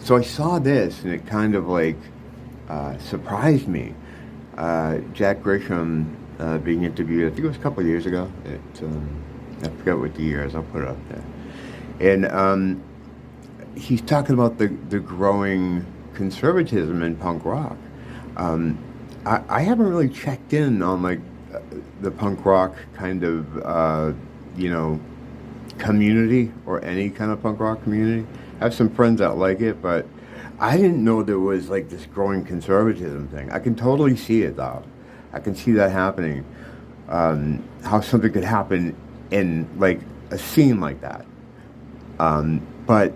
So I saw this, and it kind of like surprised me. Jack Grisham being interviewed, I think it was a couple of years ago. I forget what the year is. I'll put it up there. And he's talking about the growing conservatism in punk rock. I haven't really checked in on like the punk rock kind of community, or any kind of punk rock community. I have some friends that like it, but I didn't know there was like this growing conservatism thing. I can totally see it though. I can see that happening. How something could happen in like a scene like that. But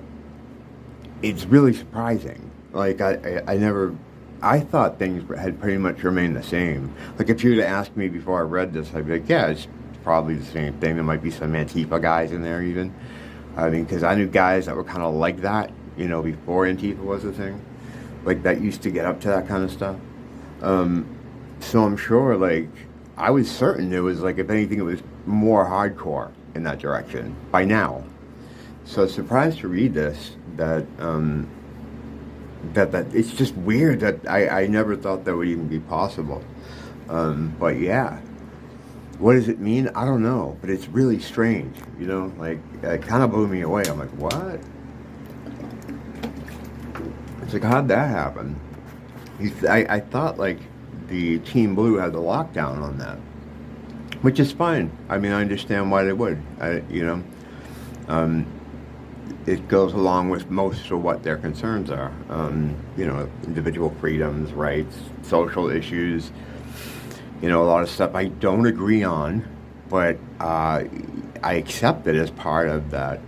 it's really surprising. Like I thought things had pretty much remained the same. Like if you were to ask me before I read this, I'd be like, yeah, it's probably the same thing. There might be some Antifa guys in there even. I mean, because I knew guys that were kind of like that, before Antifa was a thing. Like that used to get up to that kind of stuff. So I'm sure, like, I was certain it was like, if anything, it was more hardcore in that direction by now. So surprised to read this, that it's just weird that I never thought that would even be possible. But yeah, what does it mean? I don't know, but it's really strange, like it kind of blew me away. I'm like, what? It's like, how'd that happen? I thought like the Team Blue had the lockdown on that, which is fine. I mean, I understand why they would, it goes along with most of what their concerns are. Individual freedoms, rights, social issues, a lot of stuff I don't agree on, but I accept it as part of that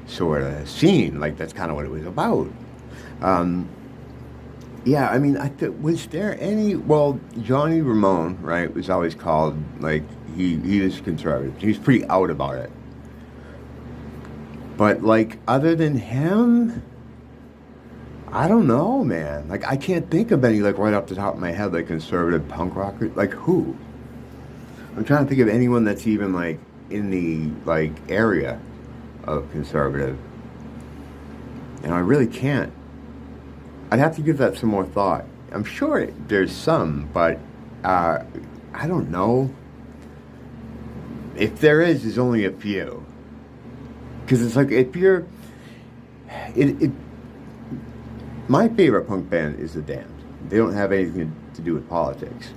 sort of scene. Like, that's kind of what it was about. Yeah, I mean, was there any... Well, Johnny Ramone, right, was always called, like, he was conservative. He was pretty out about it. But, like, other than him, I don't know, man. Like, I can't think of any, like, right off the top of my head, like, conservative punk rockers. Like, who? I'm trying to think of anyone that's even, like, in the, like, area of conservative. And I really can't. I'd have to give that some more thought. I'm sure there's some, but I don't know. If there is, there's only a few. Because it's like, if you're... my favorite punk band is The Damned. They don't have anything to do with politics.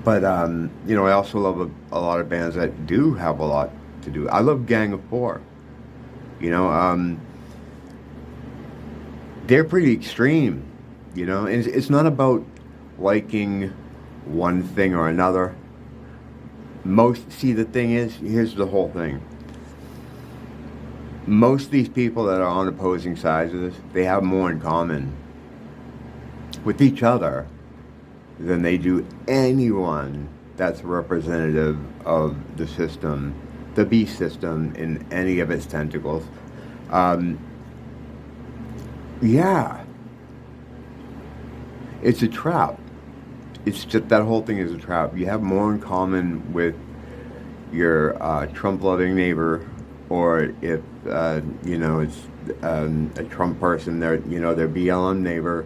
But, I also love a lot of bands that do have a lot to do. I love Gang of Four. They're pretty extreme, and it's not about liking one thing or another. The thing is, here's the whole thing. Most of these people that are on opposing sides of this, they have more in common with each other than they do anyone that's representative of the system, the beast system, in any of its tentacles. Yeah. It's a trap. It's just, that whole thing is a trap. You have more in common with your Trump-loving neighbor, or if, it's a Trump person, their BLM neighbor.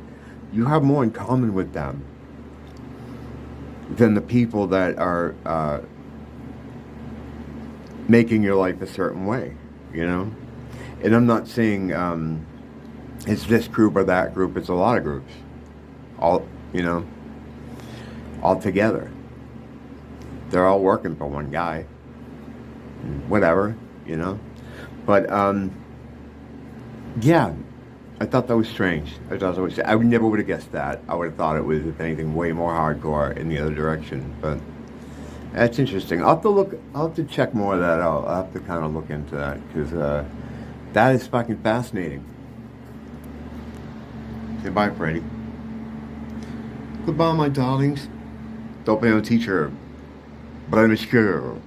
You have more in common with them than the people that are making your life a certain way, And I'm not saying... it's this group or that group. It's a lot of groups, all together. They're all working for one guy. Whatever, But yeah, I thought that was strange. I never would have guessed that. I would have thought it was, if anything, way more hardcore in the other direction. But that's interesting. I'll have to check more of that out. I'll have to kind of look into that, because that is fucking fascinating. Say bye, Freddy. Goodbye, my darlings. Don't be a teacher, but I'm a scared.